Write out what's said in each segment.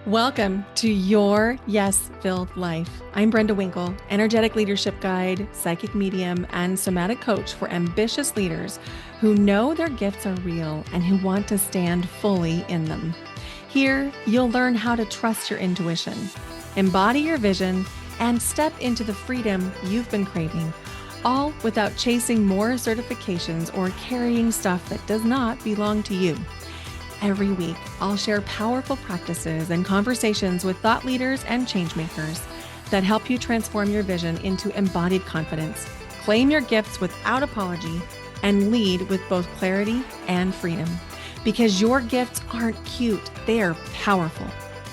Welcome to Your Yes-Filled Life. I'm Brenda Winkle, energetic leadership guide, psychic medium, and somatic coach for ambitious leaders who know their gifts are real and who want to stand fully in them. Here, you'll learn how to trust your intuition, embody your vision, and step into the freedom you've been craving, all without chasing more certifications or carrying stuff that does not belong to you. Every week, I'll share powerful practices and conversations with thought leaders and changemakers that help you transform your vision into embodied confidence, claim your gifts without apology, and lead with both clarity and freedom. Because your gifts aren't cute, they're powerful,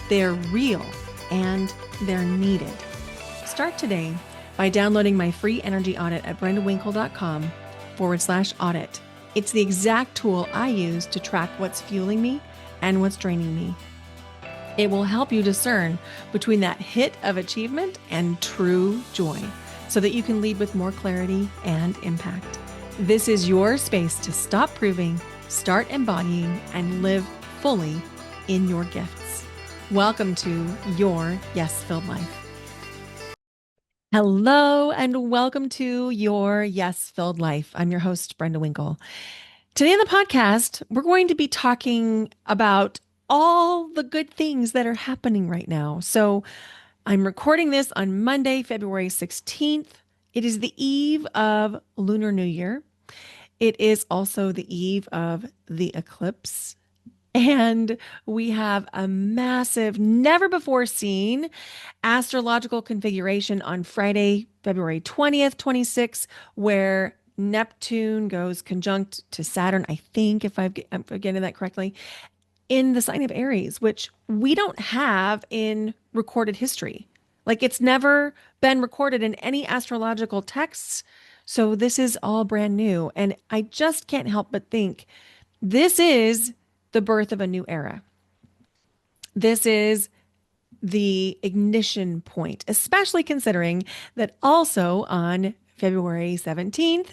they're real, and they're needed. Start today by downloading my free energy audit at brendawinkle.com/audit. It's the exact tool I use to track what's fueling me and what's draining me. It will help you discern between that hit of achievement and true joy so that you can lead with more clarity and impact. This is your space to stop proving, start embodying, and live fully in your gifts. Welcome to Your Yes-Filled Life. Hello, and welcome to Your Yes-Filled Life. I'm your host, Brenda Winkle. Today on the podcast, we're going to be talking about all the good things that are happening right now. So I'm recording this on Monday, February 16th. It is the eve of Lunar New Year. It is also the eve of the eclipse. And we have a massive, never before seen astrological configuration on Friday, February 20th, 26, where Neptune goes conjunct to Saturn, I think, if I'm getting that correctly, in the sign of Aries, which we don't have in recorded history. Like, it's never been recorded in any astrological texts. So this is all brand new. And I just can't help but think this is the birth of a new era. This is the ignition point, especially considering that also on February 17th,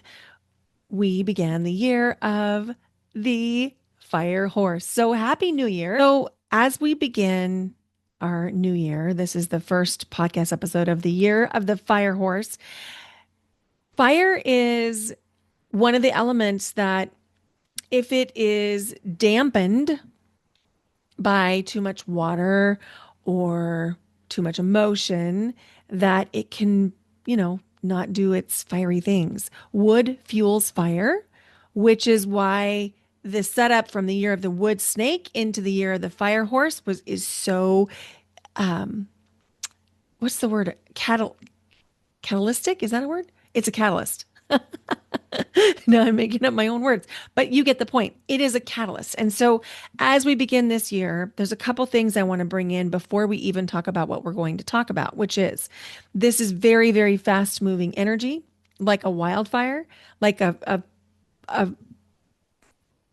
we began the year of the fire horse. So happy New Year. So as we begin our new year, this is the first podcast episode of the year of the fire horse. Fire is one of the elements that, if it is dampened by too much water or too much emotion, that it can, not do its fiery things. Wood fuels fire, which is why the setup from the year of the wood snake into the year of the fire horse is so, what's the word? Catalytic? Is that a word? It's a catalyst. No, I'm making up my own words, but you get the point. It is a catalyst. And so as we begin this year, there's a couple things I want to bring in before we even talk about what we're going to talk about, which is this is very, very fast moving energy, like a wildfire, like a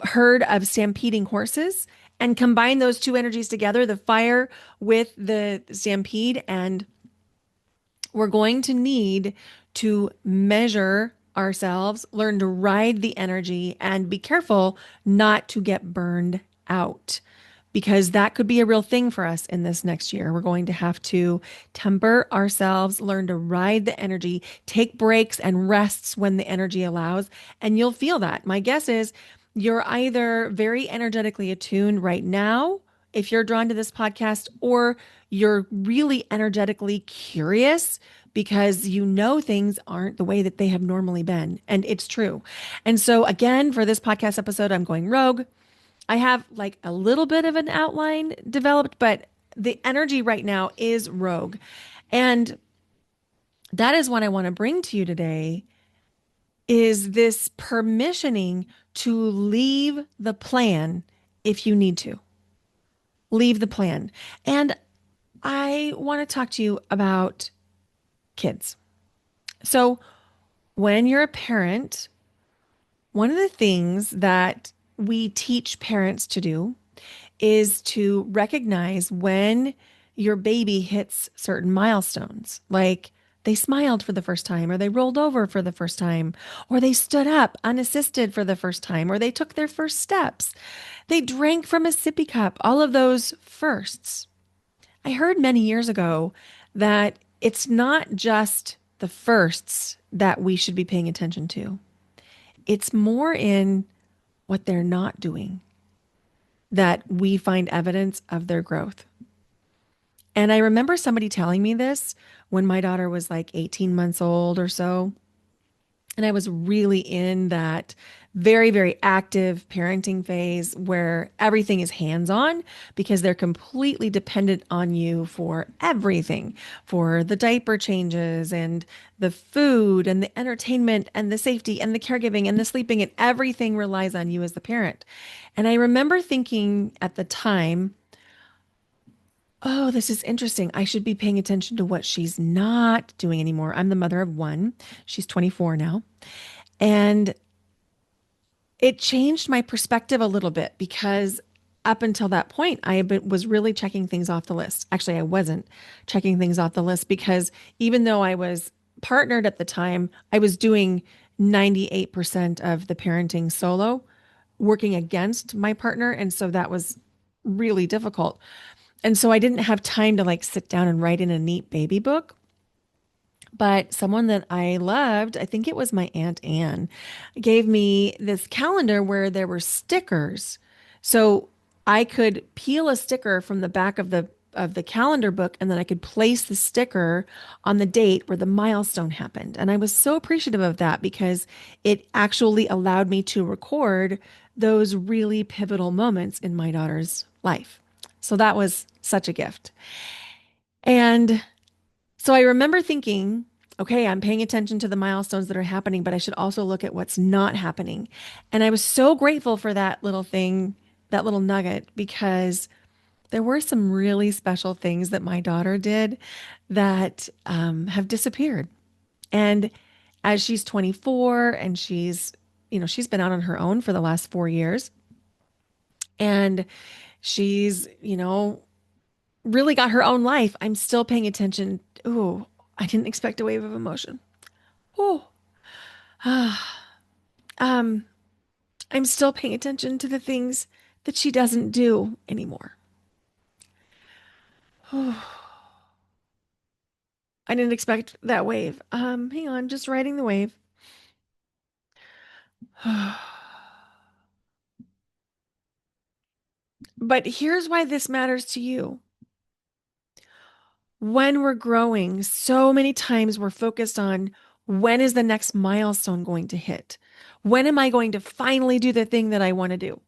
herd of stampeding horses, and combine those two energies together, the fire with the stampede. And we're going to need to measure ourselves, learn to ride the energy, and be careful not to get burned out, because that could be a real thing for us in this next year. We're going to have to temper ourselves, learn to ride the energy, take breaks and rests when the energy allows, and you'll feel that. My guess is you're either very energetically attuned right now, if you're drawn to this podcast, or you're really energetically curious because things aren't the way that they have normally been. And it's true. And so again, for this podcast episode, I'm going rogue. I have like a little bit of an outline developed, but the energy right now is rogue. And that is what I want to bring to you today, is this permissioning to leave the plan if you need to. Leave the plan. And I want to talk to you about kids. So when you're a parent, one of the things that we teach parents to do is to recognize when your baby hits certain milestones, like they smiled for the first time, or they rolled over for the first time, or they stood up unassisted for the first time, or they took their first steps. They drank from a sippy cup, all of those firsts. I heard many years ago that it's not just the firsts that we should be paying attention to. It's more in what they're not doing that we find evidence of their growth. And I remember somebody telling me this when my daughter was like 18 months old or so. And I was really in that very, very active parenting phase where everything is hands on because they're completely dependent on you for everything, for the diaper changes and the food and the entertainment and the safety and the caregiving and the sleeping, and everything relies on you as the parent. And I remember thinking at the time, oh, this is interesting. I should be paying attention to what she's not doing anymore. I'm the mother of one. She's 24 now. And it changed my perspective a little bit because up until that point, was really checking things off the list. Actually, I wasn't checking things off the list because even though I was partnered at the time, I was doing 98% of the parenting solo, working against my partner. And so that was really difficult. And so I didn't have time to like sit down and write in a neat baby book. But someone that I loved, I think it was my Aunt Anne, gave me this calendar where there were stickers. So I could peel a sticker from the back of the calendar book, and then I could place the sticker on the date where the milestone happened. And I was so appreciative of that because it actually allowed me to record those really pivotal moments in my daughter's life. So that was such a gift. And so I remember thinking, okay, I'm paying attention to the milestones that are happening, but I should also look at what's not happening. And I was so grateful for that little thing, that little nugget, because there were some really special things that my daughter did that have disappeared. And as she's 24 and she's been out on her own for the last 4 years, and she's, really got her own life, I'm still paying attention. Ooh, I didn't expect a wave of emotion. Oh, um, I'm still paying attention to the things that she doesn't do anymore. Oh, I didn't expect that wave. Hang on, just riding the wave. But here's why this matters to you. When we're growing, so many times we're focused on when is the next milestone going to hit? When am I going to finally do the thing that I want to do?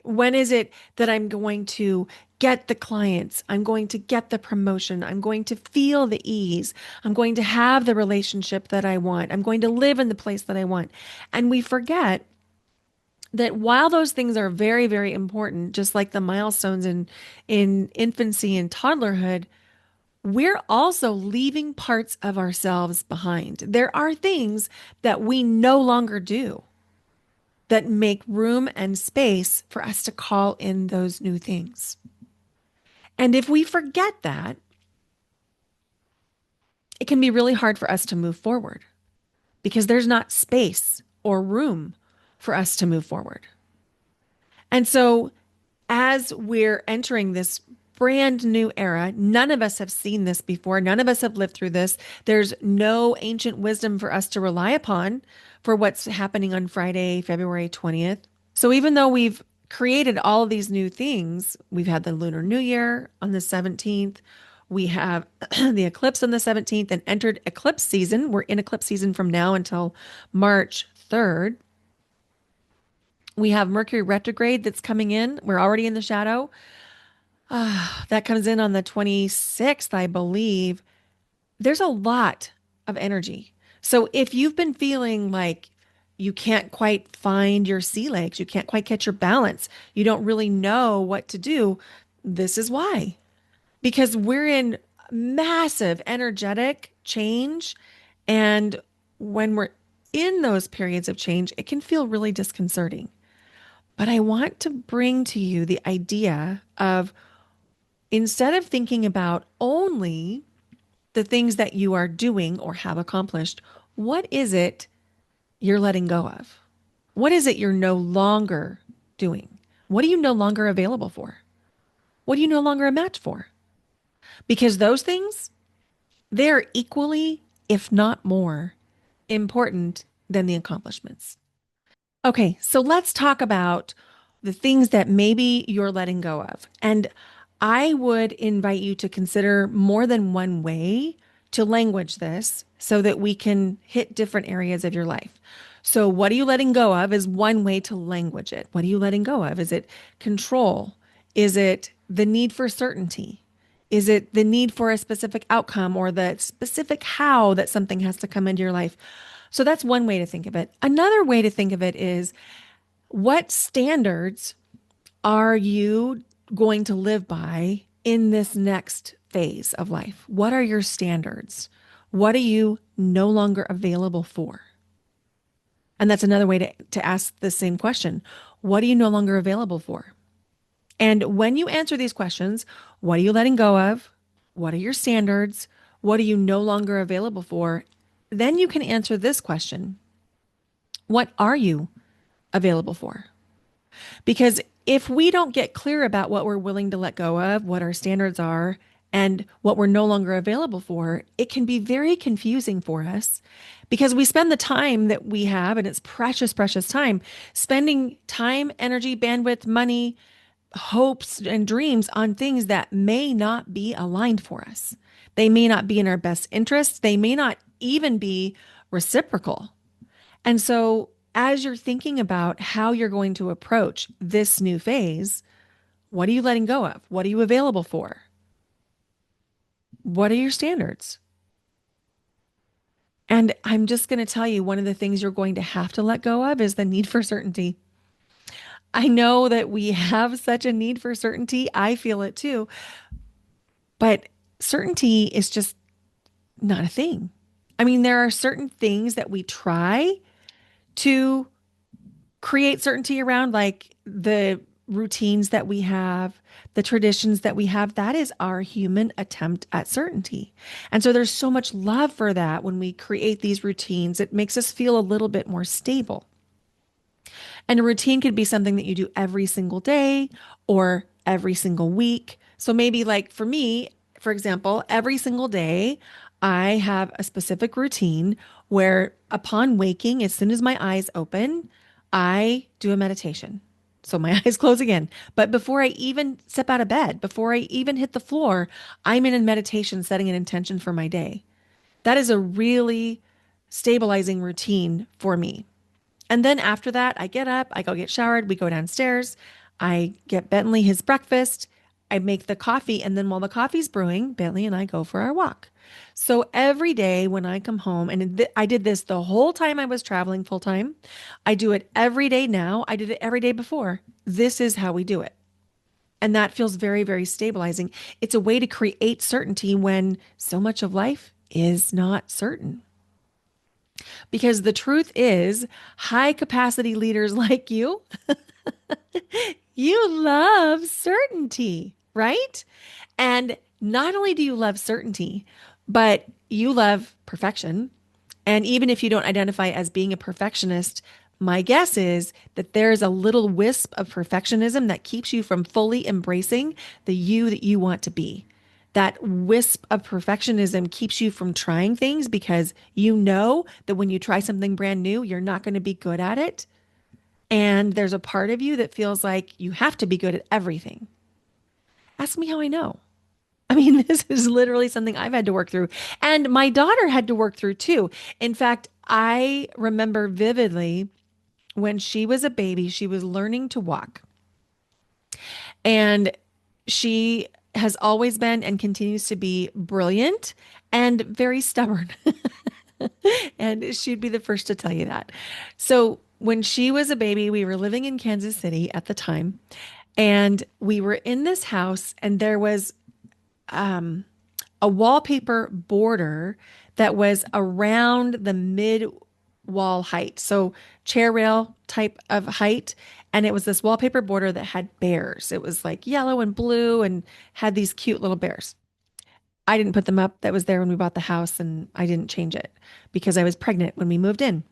When is it that I'm going to get the clients? I'm going to get the promotion. I'm going to feel the ease. I'm going to have the relationship that I want. I'm going to live in the place that I want. And we forget that while those things are very, very important, just like the milestones in infancy and toddlerhood, we're also leaving parts of ourselves behind. There are things that we no longer do that make room and space for us to call in those new things. And if we forget that, it can be really hard for us to move forward because there's not space or room for us to move forward. And so, as we're entering this brand new era, none of us have seen this before. None of us have lived through this. There's no ancient wisdom for us to rely upon for what's happening on Friday, February 20th. So even though we've created all of these new things, we've had the Lunar New Year on the 17th. We have the eclipse on the 17th and entered eclipse season. We're in eclipse season from now until March 3rd. We have Mercury retrograde that's coming in. We're already in the shadow. That comes in on the 26th, I believe. There's a lot of energy. So if you've been feeling like you can't quite find your sea legs, you can't quite catch your balance, you don't really know what to do, this is why. Because we're in massive energetic change. And when we're in those periods of change, it can feel really disconcerting. But I want to bring to you the idea of instead of thinking about only the things that you are doing or have accomplished, what is it you're letting go of? What is it you're no longer doing? What are you no longer available for? What are you no longer a match for? because those things, they're equally, if not more, important than the accomplishments. Okay, so let's talk about the things that maybe you're letting go of. And I would invite you to consider more than one way to language this so that we can hit different areas of your life. So, what are you letting go of is one way to language it. What are you letting go of? Is it control? Is it the need for certainty? Is it the need for a specific outcome or the specific how that something has to come into your life? So that's one way to think of it. Another way to think of it is what standards are you going to live by in this next phase of life? What are your standards? What are you no longer available for? And that's another way to ask the same question. What are you no longer available for? And when you answer these questions, what are you letting go of? What are your standards? What are you no longer available for? Then you can answer this question. What are you available for? Because if we don't get clear about what we're willing to let go of, what our standards are, and what we're no longer available for, it can be very confusing for us because we spend the time that we have, and it's precious, precious time, spending time, energy, bandwidth, money, hopes, and dreams on things that may not be aligned for us. They may not be in our best interest. They may not even be reciprocal. And so, as you're thinking about how you're going to approach this new phase, what are you letting go of? What are you available for? What are your standards? And I'm just going to tell you one of the things you're going to have to let go of is the need for certainty. I know that we have such a need for certainty. I feel it too. But certainty is just not a thing. I mean, there are certain things that we try to create certainty around, like the routines that we have, the traditions that we have. That is our human attempt at certainty. And so there's so much love for that when we create these routines. It makes us feel a little bit more stable. And a routine could be something that you do every single day or every single week. So maybe, like for me, for example, every single day, I have a specific routine where upon waking, as soon as my eyes open, I do a meditation. So my eyes close again. But before I even step out of bed, before I even hit the floor, I'm in a meditation setting an intention for my day. That is a really stabilizing routine for me. And then after that, I get up, I go get showered, we go downstairs, I get Bentley his breakfast, I make the coffee, and then while the coffee's brewing, Bentley and I go for our walk. So every day when I come home, and I did this the whole time I was traveling full time, I do it every day now. I did it every day before. This is how we do it. And that feels very, very stabilizing. It's a way to create certainty when so much of life is not certain. Because the truth is, high capacity leaders like you love certainty, right? And not only do you love certainty, but you love perfection. And even if you don't identify as being a perfectionist, my guess is that there's a little wisp of perfectionism that keeps you from fully embracing the you that you want to be. That wisp of perfectionism keeps you from trying things because you know that when you try something brand new, you're not going to be good at it. And there's a part of you that feels like you have to be good at everything. Ask me how I know. I mean, this is literally something I've had to work through. And my daughter had to work through too. In fact, I remember vividly when she was a baby, she was learning to walk. And she has always been and continues to be brilliant and very stubborn. And she'd be the first to tell you that. So when she was a baby, we were living in Kansas City at the time. And we were in this house, and there was a wallpaper border that was around the mid wall height. So chair rail type of height. And it was this wallpaper border that had bears. It was like yellow and blue and had these cute little bears. I didn't put them up. That was there when we bought the house, and I didn't change it because I was pregnant when we moved in.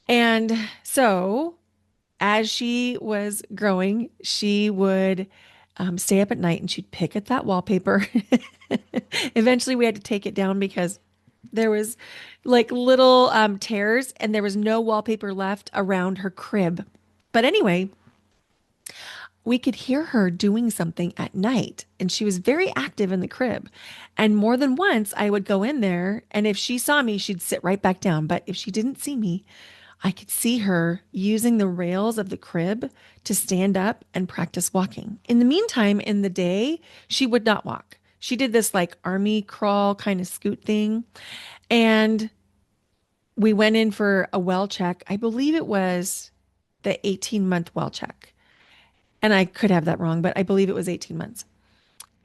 And so as she was growing, she would stay up at night and she'd pick at that wallpaper. Eventually, we had to take it down because there was like little tears and there was no wallpaper left around her crib. But anyway, we could hear her doing something at night and she was very active in the crib. And more than once, I would go in there and if she saw me, she'd sit right back down. But if she didn't see me, I could see her using the rails of the crib to stand up and practice walking. In the meantime, in the day, she would not walk. She did this like army crawl kind of scoot thing. And we went in for a well check. I believe it was the 18-month well check. And I could have that wrong, but I believe it was 18 months.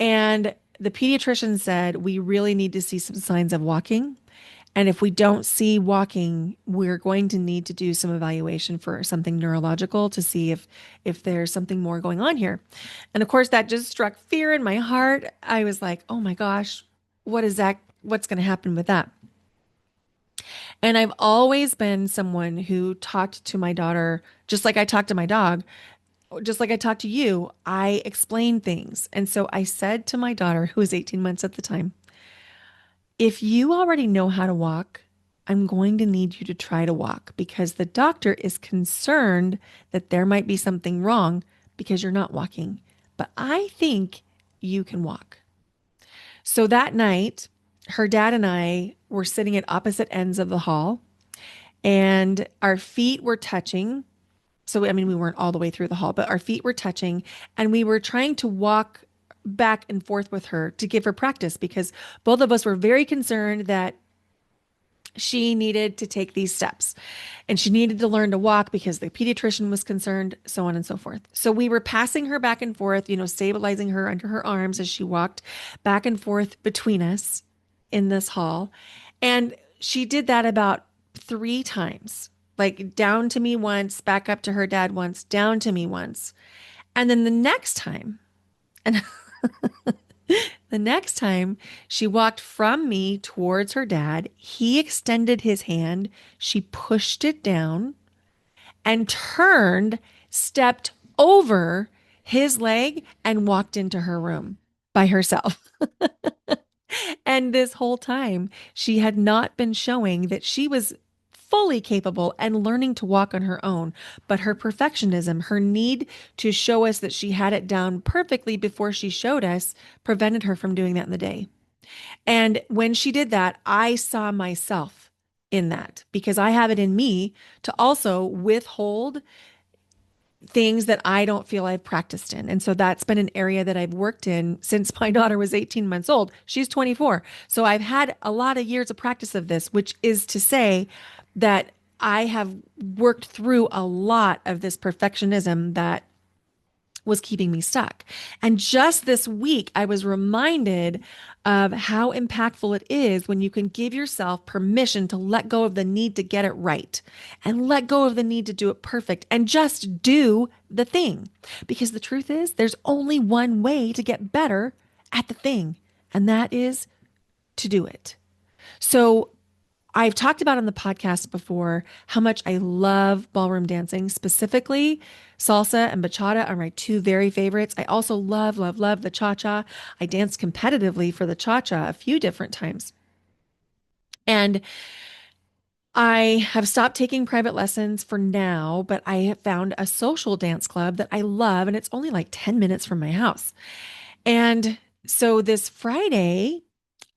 And the pediatrician said, we really need to see some signs of walking. And if we don't see walking, we're going to need to do some evaluation for something neurological to see if there's something more going on here. And of course, that just struck fear in my heart. I was like, oh my gosh, what is that? What's going to happen with that? And I've always been someone who talked to my daughter just like I talked to my dog, just like I talked to you. I explained things. And so I said to my daughter, who was 18 months at the time, if you already know how to walk, I'm going to need you to try to walk because the doctor is concerned that there might be something wrong because you're not walking. But I think you can walk. So that night, her dad and I were sitting at opposite ends of the hall and our feet were touching. So, I mean, we weren't all the way through the hall, but our feet were touching and we were trying to walk back and forth with her to give her practice because both of us were very concerned that she needed to take these steps and she needed to learn to walk because the pediatrician was concerned, so on and so forth. So we were passing her back and forth, stabilizing her under her arms as she walked back and forth between us in this hall. And she did that about 3 times, like down to me once, back up to her dad once, down to me once. And then the next time, and the next time she walked from me towards her dad, he extended his hand. She pushed it down and turned, stepped over his leg and walked into her room by herself. And this whole time, she had not been showing that she was fully capable and learning to walk on her own. But her perfectionism, her need to show us that she had it down perfectly before she showed us, prevented her from doing that in the day. And when she did that, I saw myself in that because I have it in me to also withhold things that I don't feel I've practiced in. And so that's been an area that I've worked in since my daughter was 18 months old. She's 24. So I've had a lot of years of practice of this, which is to say that I have worked through a lot of this perfectionism that was keeping me stuck. And just this week, I was reminded of how impactful it is when you can give yourself permission to let go of the need to get it right and let go of the need to do it perfect and just do the thing. Because the truth is, there's only one way to get better at the thing, and that is to do it. So I've talked about on the podcast before how much I love ballroom dancing, specifically salsa and bachata are my two very favorites. I also love, love, love the cha-cha. I danced competitively for the cha-cha a few different times. And I have stopped taking private lessons for now, but I have found a social dance club that I love, and it's only like 10 minutes from my house. And so this Friday,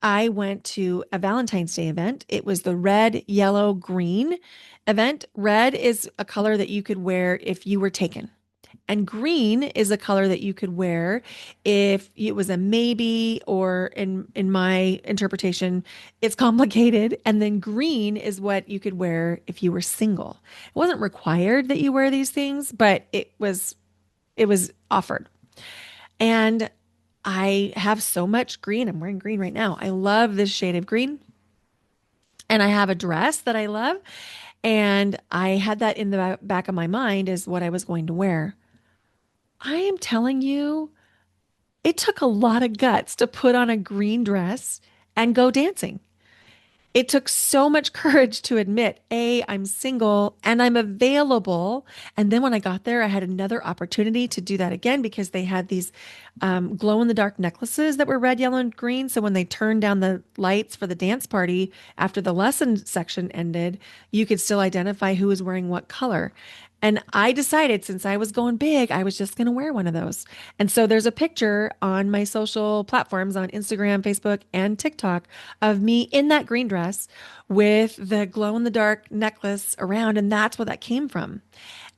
I went to a Valentine's Day event. It was the red, yellow, green event. Red is a color that you could wear if you were taken. And green is a color that you could wear if it was a maybe, or in my interpretation, it's complicated. And then green is what you could wear if you were single. It wasn't required that you wear these things, but it was offered. And I have so much green. I'm wearing green right now. I love this shade of green. And I have a dress that I love. And I had that in the back of my mind as what I was going to wear. I am telling you, it took a lot of guts to put on a green dress and go dancing. It took so much courage to admit, A, I'm single and I'm available. And then when I got there, I had another opportunity to do that again because they had these glow in the dark necklaces that were red, yellow, and green. So when they turned down the lights for the dance party after the lesson section ended, you could still identify who was wearing what color. And I decided since I was going big, I was just going to wear one of those. And so there's a picture on my social platforms on Instagram, Facebook, and TikTok of me in that green dress with the glow in the dark necklace around. And that's where that came from.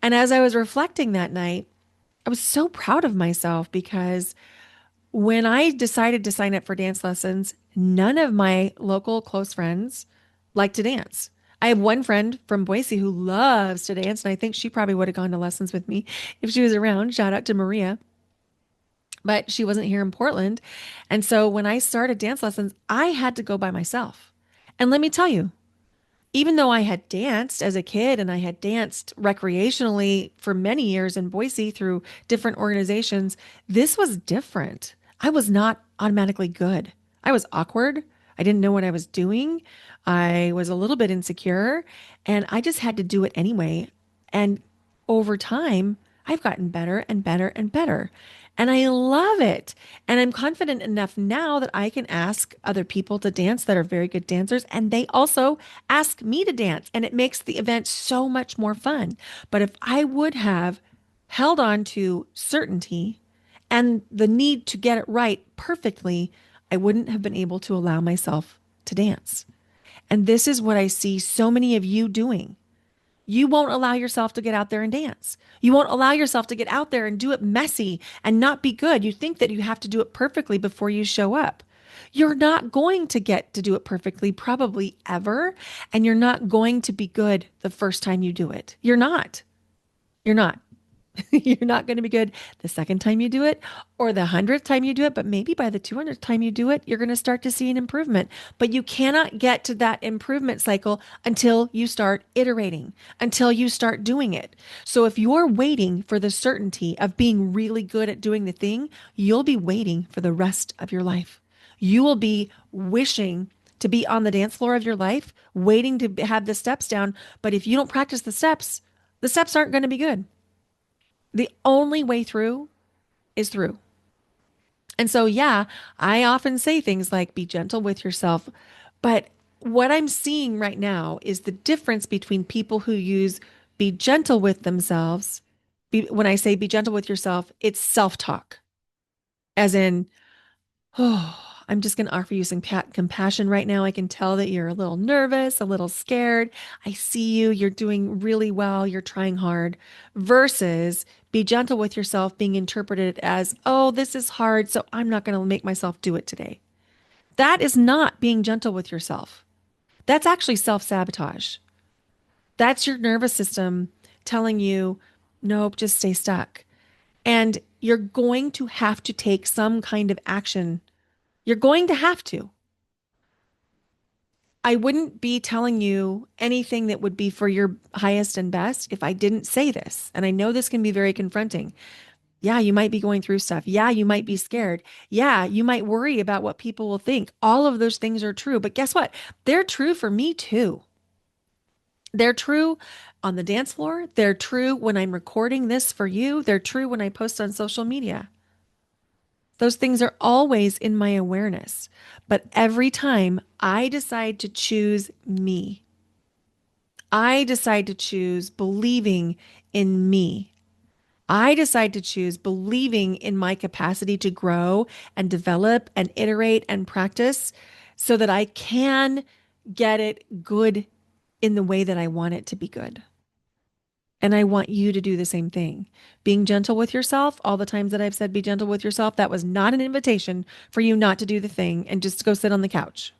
And as I was reflecting that night, I was so proud of myself because when I decided to sign up for dance lessons, none of my local close friends like to dance. I have one friend from Boise who loves to dance, and I think she probably would have gone to lessons with me if she was around. Shout out to Maria. But she wasn't here in Portland. And so when I started dance lessons, I had to go by myself. And let me tell you, even though I had danced as a kid and I had danced recreationally for many years in Boise through different organizations, this was different. I was not automatically good. I was awkward. I didn't know what I was doing. I was a little bit insecure and I just had to do it anyway. And over time, I've gotten better and better and better. And I love it. And I'm confident enough now that I can ask other people to dance that are very good dancers. And they also ask me to dance. And it makes the event so much more fun. But if I would have held on to certainty and the need to get it right perfectly, I wouldn't have been able to allow myself to dance. And this is what I see so many of you doing. You won't allow yourself to get out there and dance. You won't allow yourself to get out there and do it messy and not be good. You think that you have to do it perfectly before you show up. You're not going to get to do it perfectly, probably ever. And you're not going to be good the first time you do it. You're not. You're not. You're not going to be good the second time you do it or the 100th time you do it, but maybe by the 200th time you do it, you're going to start to see an improvement. But you cannot get to that improvement cycle until you start iterating, until you start doing it. So if you're waiting for the certainty of being really good at doing the thing, you'll be waiting for the rest of your life. You will be wishing to be on the dance floor of your life, waiting to have the steps down. But if you don't practice the steps aren't going to be good. The only way through is through. And so, yeah, I often say things like be gentle with yourself. But what I'm seeing right now is the difference between people who use be gentle with themselves. When I say be gentle with yourself, it's self talk, as in, oh, I'm just going to offer you some compassion right now. I can tell that you're a little nervous, a little scared. I see you. You're doing really well. You're trying hard. Versus be gentle with yourself being interpreted as, oh, this is hard, so I'm not going to make myself do it today. That is not being gentle with yourself. That's actually self-sabotage. That's your nervous system telling you, nope, just stay stuck. And you're going to have to take some kind of action. You're going to have to. I wouldn't be telling you anything that would be for your highest and best if I didn't say this. And I know this can be very confronting. Yeah, you might be going through stuff. Yeah, you might be scared. Yeah, you might worry about what people will think. All of those things are true. But guess what? They're true for me too. They're true on the dance floor. They're true when I'm recording this for you. They're true when I post on social media. Those things are always in my awareness. But every time I decide to choose me, I decide to choose believing in me. I decide to choose believing in my capacity to grow and develop and iterate and practice so that I can get it good in the way that I want it to be good. And I want you to do the same thing. Being gentle with yourself, all the times that I've said be gentle with yourself, that was not an invitation for you not to do the thing and just go sit on the couch.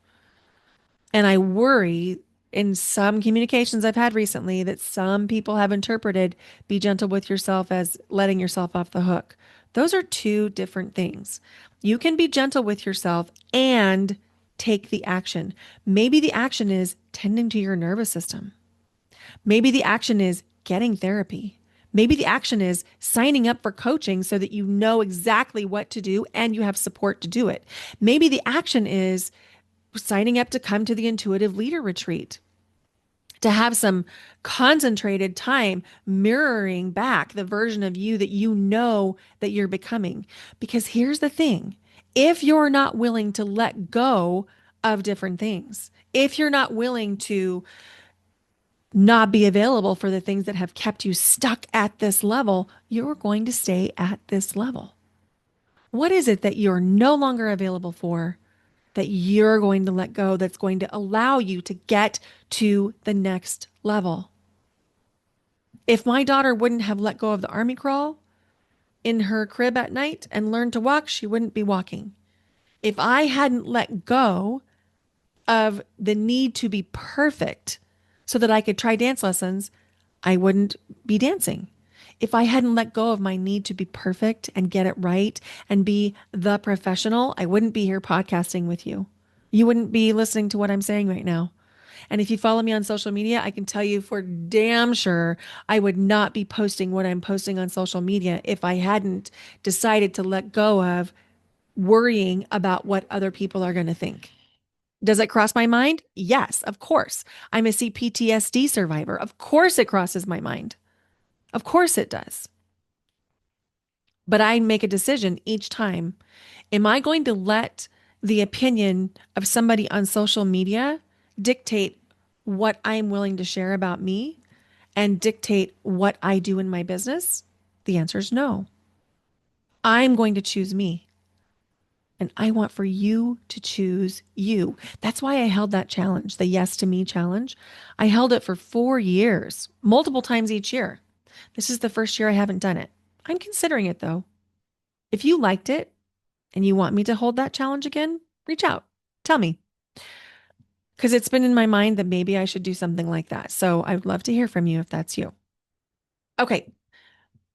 And I worry in some communications I've had recently that some people have interpreted be gentle with yourself as letting yourself off the hook. Those are two different things. You can be gentle with yourself and take the action. Maybe the action is tending to your nervous system. Maybe the action is getting therapy. Maybe the action is signing up for coaching so that you know exactly what to do and you have support to do it. Maybe the action is signing up to come to the intuitive leader retreat, to have some concentrated time mirroring back the version of you that you know that you're becoming. Because here's the thing, if you're not willing to let go of different things, if you're not willing to not be available for the things that have kept you stuck at this level, you're going to stay at this level. What is it that you're no longer available for that you're going to let go that's going to allow you to get to the next level? If my daughter wouldn't have let go of the army crawl in her crib at night and learned to walk, she wouldn't be walking. If I hadn't let go of the need to be perfect so that I could try dance lessons, I wouldn't be dancing. If I hadn't let go of my need to be perfect and get it right and be the professional, I wouldn't be here podcasting with you. You wouldn't be listening to what I'm saying right now. And if you follow me on social media, I can tell you for damn sure I would not be posting what I'm posting on social media if I hadn't decided to let go of worrying about what other people are going to think. Does it cross my mind? Yes, of course. I'm a CPTSD survivor. Of course it crosses my mind. Of course it does. But I make a decision each time. Am I going to let the opinion of somebody on social media dictate what I'm willing to share about me and dictate what I do in my business? The answer is no. I'm going to choose me. And I want for you to choose you. That's why I held that challenge, the Yes to Me challenge. I held it for 4 years, multiple times each year. This is the first year I haven't done it. I'm considering it though. If you liked it and you want me to hold that challenge again, reach out. Tell me. Because it's been in my mind that maybe I should do something like that. So I would love to hear from you if that's you. Okay.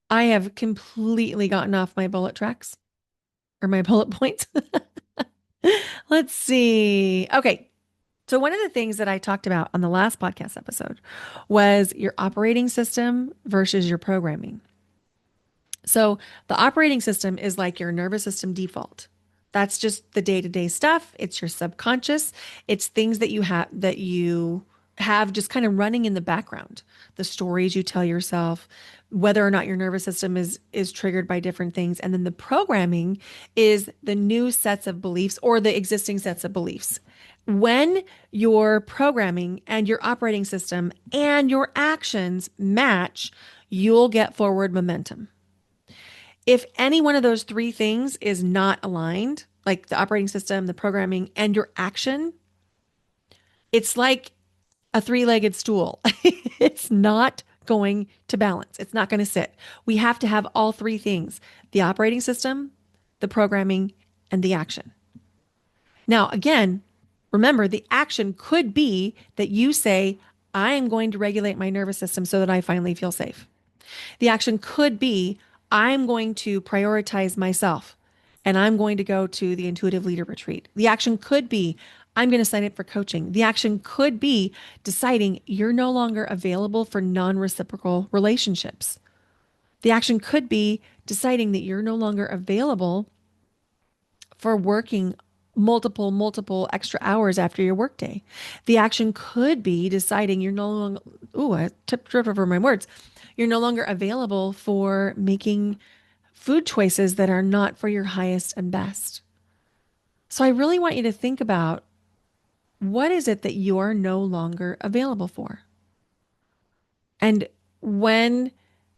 I have completely gotten off my bullet tracks or my bullet points. Let's see. Okay. So, one of the things that I talked about on the last podcast episode was your operating system versus your programming. So the operating system is like your nervous system default. That's just the day-to-day stuff. It's your subconscious. It's things that you have just kind of running in the background. The stories you tell yourself, whether or not your nervous system is triggered by different things. And then the programming is the new sets of beliefs or the existing sets of beliefs. When your programming and your operating system and your actions match, you'll get forward momentum. If any one of those three things is not aligned, like the operating system, the programming, and your action, it's like a three-legged stool. It's not going to balance. It's not going to sit. We have to have all three things: the operating system, the programming, and the action. Now, again, remember the action could be that you say, I am going to regulate my nervous system so that I finally feel safe. The action could be, I'm going to prioritize myself and I'm going to go to the intuitive leader retreat. The action could be, I'm going to sign up for coaching. The action could be deciding you're no longer available for non-reciprocal relationships. The action could be deciding that you're no longer available for working multiple extra hours after your workday. The action could be deciding you're no longer, ooh, I tripped over my words. You're no longer available for making food choices that are not for your highest and best. So I really want you to think about, what is it that you're no longer available for? And when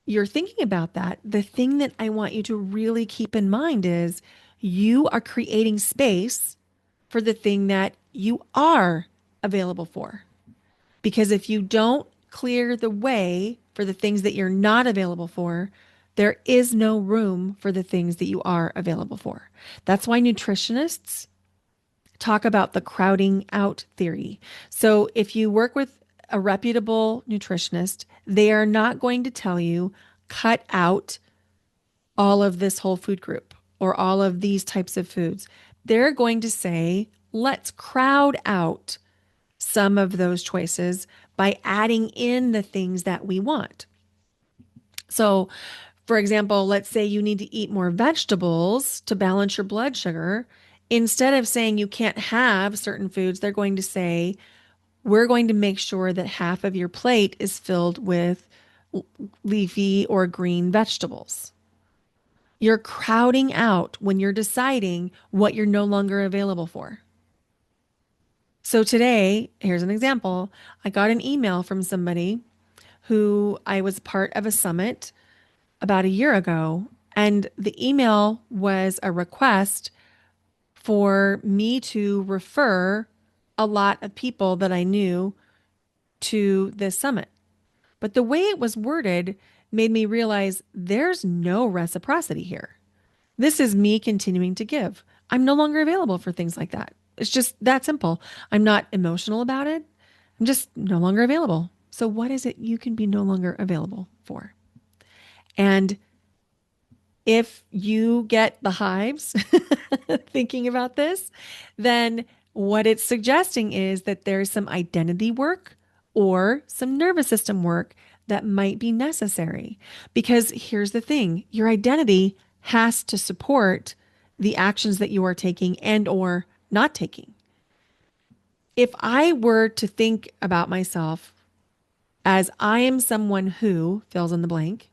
you're thinking about that, the thing that I want you to really keep in mind is you are creating space for the thing that you are available for. Because if you don't clear the way for the things that you're not available for, there is no room for the things that you are available for. That's why nutritionists talk about the crowding out theory. So if you work with a reputable nutritionist, they are not going to tell you, cut out all of this whole food group or all of these types of foods. They're going to say, let's crowd out some of those choices by adding in the things that we want. So, for example, let's say you need to eat more vegetables to balance your blood sugar. Instead of saying you can't have certain foods, they're going to say, we're going to make sure that half of your plate is filled with leafy or green vegetables. You're crowding out when you're deciding what you're no longer available for. So today, here's an example. I got an email from somebody who I was part of a summit about a year ago, and the email was a request for me to refer a lot of people that I knew to this summit. But the way it was worded made me realize there's no reciprocity here. This is me continuing to give. I'm no longer available for things like that. It's just that simple. I'm not emotional about it. I'm just no longer available. So, what is it you can be no longer available for? And if you get the hives thinking about this, then what it's suggesting is that there's some identity work or some nervous system work that might be necessary. Because here's the thing, your identity has to support the actions that you are taking and or not taking. If I were to think about myself as I am someone who fills in the blank,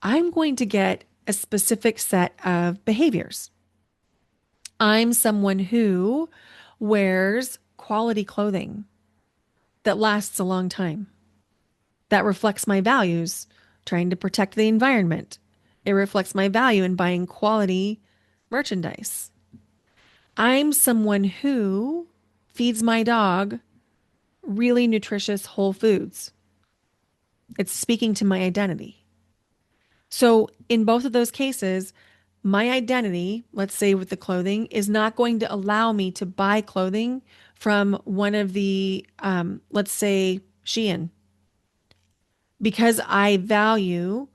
I'm going to get a specific set of behaviors. I'm someone who wears quality clothing that lasts a long time, that reflects my values, trying to protect the environment. It reflects my value in buying quality merchandise. I'm someone who feeds my dog really nutritious whole foods. It's speaking to my identity. So, in both of those cases, my identity, let's say with the clothing, is not going to allow me to buy clothing from one of the, let's say, Shein, because I value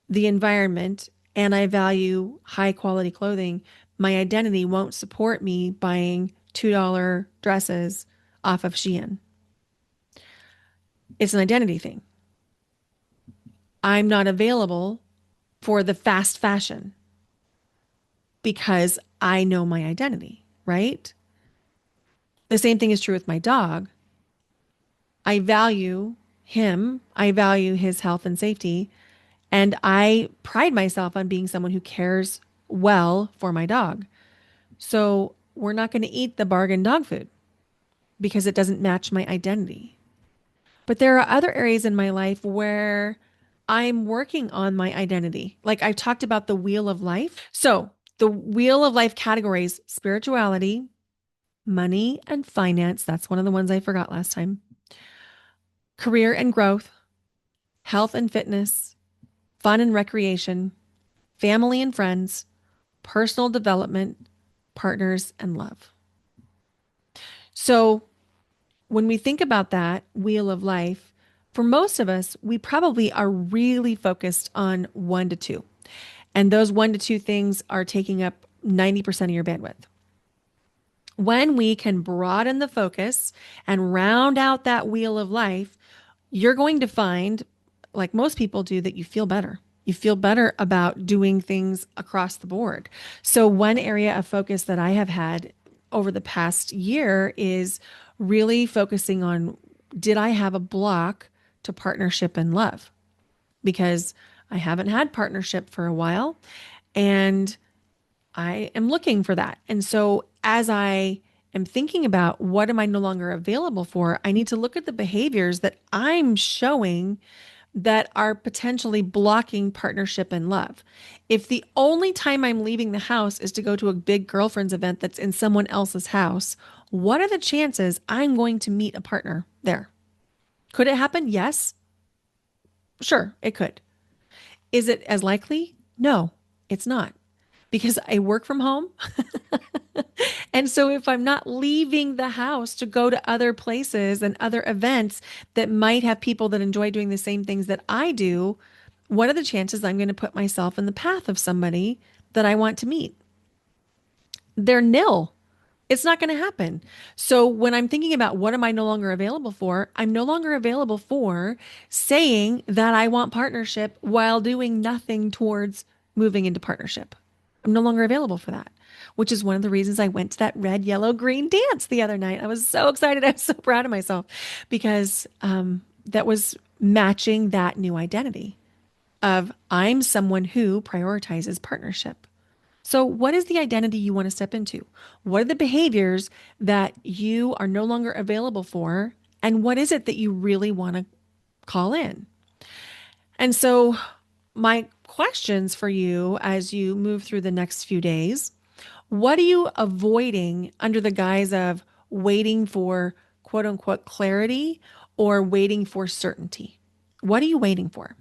the environment and I value high quality clothing. My identity won't support me buying $2 dresses off of Shein. It's an identity thing. I'm not available for the fast fashion because I know my identity, right? The same thing is true with my dog. I value him, I value his health and safety, and I pride myself on being someone who cares well for my dog. So we're not going to eat the bargain dog food because it doesn't match my identity. But there are other areas in my life where I'm working on my identity. Like I talked about the wheel of life. So the wheel of life categories: spirituality, money and finance. That's one of the ones I forgot last time. Career and growth, health and fitness, fun and recreation, family and friends, personal development, partners, and love. So when we think about that wheel of life, for most of us, we probably are really focused on one to two. And those one to two things are taking up 90% of your bandwidth. When we can broaden the focus and round out that wheel of life, you're going to find, like most people do, that you feel better. You feel better about doing things across the board. So, one area of focus that I have had over the past year is really focusing on, did I have a block to partnership and love? Because I haven't had partnership for a while and I am looking for that. And so, as I am thinking about what am I no longer available for, I need to look at the behaviors that I'm showing that are potentially blocking partnership and love. If the only time I'm leaving the house is to go to a big girlfriend's event that's in someone else's house, what are the chances I'm going to meet a partner there? Could it happen? Yes. Sure, it could. Is it as likely? No, it's not, because I work from home. And so if I'm not leaving the house to go to other places and other events that might have people that enjoy doing the same things that I do, what are the chances I'm going to put myself in the path of somebody that I want to meet? They're nil. It's not going to happen. So when I'm thinking about what am I no longer available for, I'm no longer available for saying that I want partnership while doing nothing towards moving into partnership. I'm no longer available for that. which is one of the reasons I went to that red, yellow, green dance the other night. I was so excited. I was so proud of myself because that was matching that new identity of I'm someone who prioritizes partnership. So, what is the identity you want to step into? What are the behaviors that you are no longer available for? And what is it that you really want to call in? And so, my questions for you as you move through the next few days, what are you avoiding under the guise of waiting for quote unquote clarity or waiting for certainty? What are you waiting for?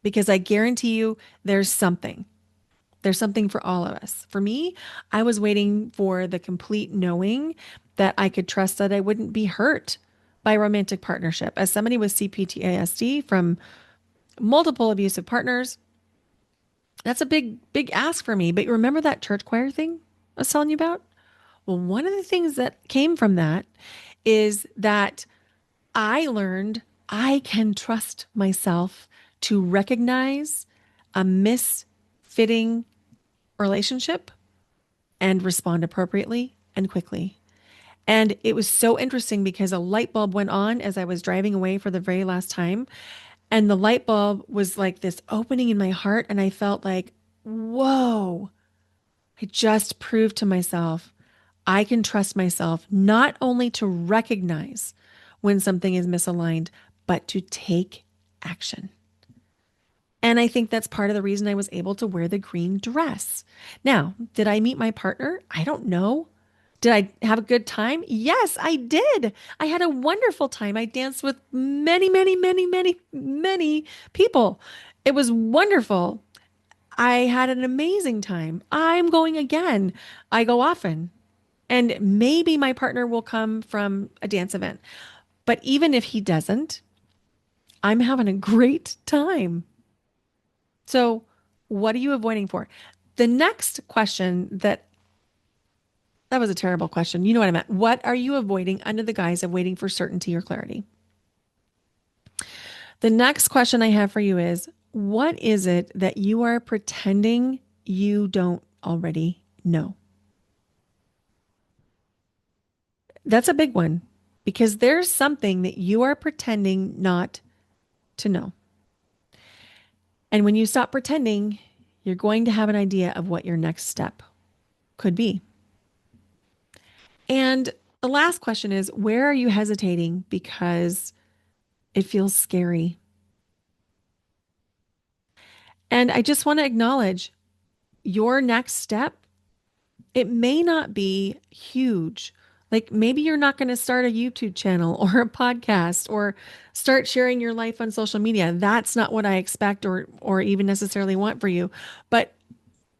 Because I guarantee you there's something. There's something for all of us. For me, I was waiting for the complete knowing that I could trust that I wouldn't be hurt by a romantic partnership. As somebody with CPTSD from multiple abusive partners, that's a big ask for me. But you remember that church choir thing I was telling you about? Well, one of the things that came from that is that I learned I can trust myself to recognize a misfitting relationship and respond appropriately and quickly. And it was so interesting because a light bulb went on as I was driving away for the very last time. And the light bulb was like this opening in my heart. And I felt like, whoa, I just proved to myself I can trust myself not only to recognize when something is misaligned, but to take action. And I think that's part of the reason I was able to wear the green dress. Now, did I meet my partner? I don't know. Did I have a good time? Yes, I did. I had a wonderful time. I danced with many, many, many, many, many people. It was wonderful. I had an amazing time. I'm going again. I go often. And maybe my partner will come from a dance event. But even if he doesn't, I'm having a great time. So, what are you avoiding for? The next question that was a terrible question. You know what I meant. What are you avoiding under the guise of waiting for certainty or clarity? The next question I have for you is what is it that you are pretending you don't already know? That's a big one because there's something that you are pretending not to know. And when you stop pretending, you're going to have an idea of what your next step could be. And the last question is where are you hesitating because it feels scary? And I just want to acknowledge your next step, it may not be huge. Like maybe you're not going to start a YouTube channel or a podcast or start sharing your life on social media. That's not what I expect or even necessarily want for you. But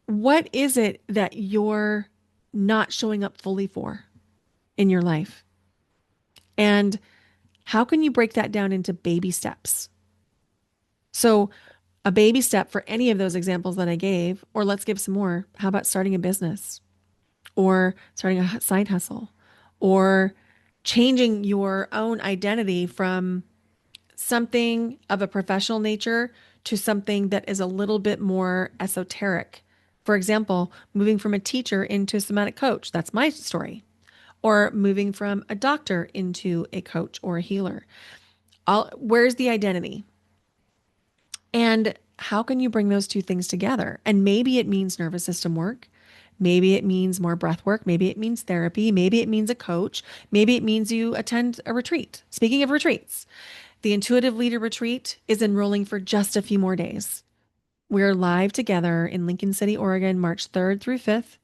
what is it that you're not showing up fully for in your life? And how can you break that down into baby steps? So, a baby step for any of those examples that I gave, or let's give some more. How about starting a business or starting a side hustle or changing your own identity from something of a professional nature to something that is a little bit more esoteric? For example, moving from a teacher into a somatic coach. That's my story. Or moving from a doctor into a coach or a healer. Where's the identity? And how can you bring those two things together? And maybe it means nervous system work. Maybe it means more breath work. Maybe it means therapy. Maybe it means a coach. Maybe it means you attend a retreat. Speaking of retreats, the Intuitive Leader Retreat is enrolling for just a few more days. We're live together in Lincoln City, Oregon, March 3rd through 5th.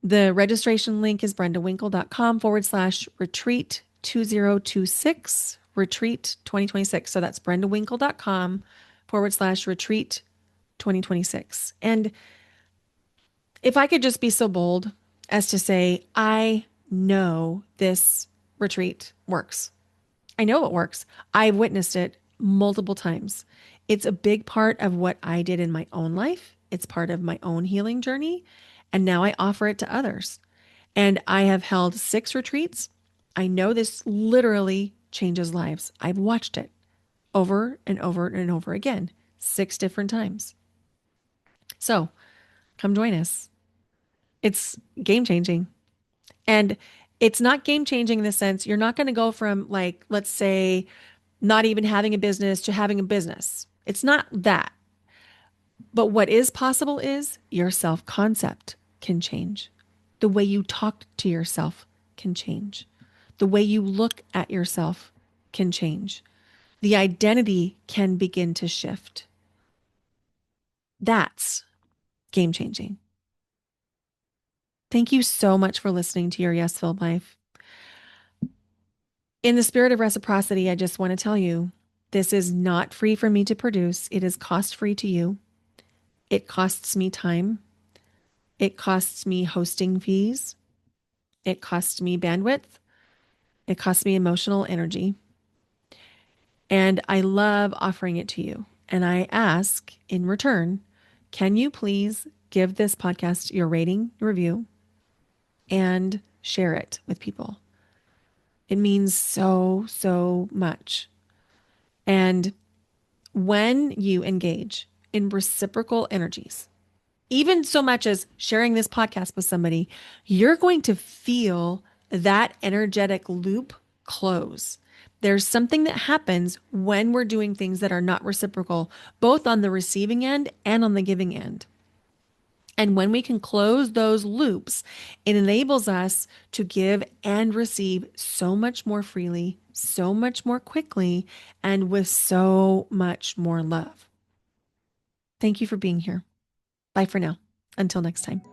The registration link is brendawinkle.com/retreat 2026, retreat 2026. So that's brendawinkle.com/retreat 2026. And if I could just be so bold as to say, I know this retreat works. I know it works. I've witnessed it multiple times. It's a big part of what I did in my own life. It's part of my own healing journey. And now I offer it to others. And I have held 6 retreats. I know this literally changes lives. I've watched it over and over and over again, 6 different times. So come join us. It's game changing. And it's not game changing in the sense you're not going to go from, like, let's say, not even having a business to having a business. It's not that. But what is possible is your self concept can change. The way you talk to yourself can change. The way you look at yourself can change. The identity can begin to shift. That's game changing. Thank you so much for listening to your Yes Filled Life. In the spirit of reciprocity, I just want to tell you this is not free for me to produce. It is cost free to you. It costs me time. It costs me hosting fees. It costs me bandwidth. It costs me emotional energy. And I love offering it to you. And I ask in return, can you please give this podcast your rating, review, and share it with people? It means so, so much. And when you engage in reciprocal energies, even so much as sharing this podcast with somebody, you're going to feel that energetic loop close. There's something that happens when we're doing things that are not reciprocal, both on the receiving end and on the giving end. And when we can close those loops, it enables us to give and receive so much more freely, so much more quickly, and with so much more love. Thank you for being here. Bye for now. Until next time.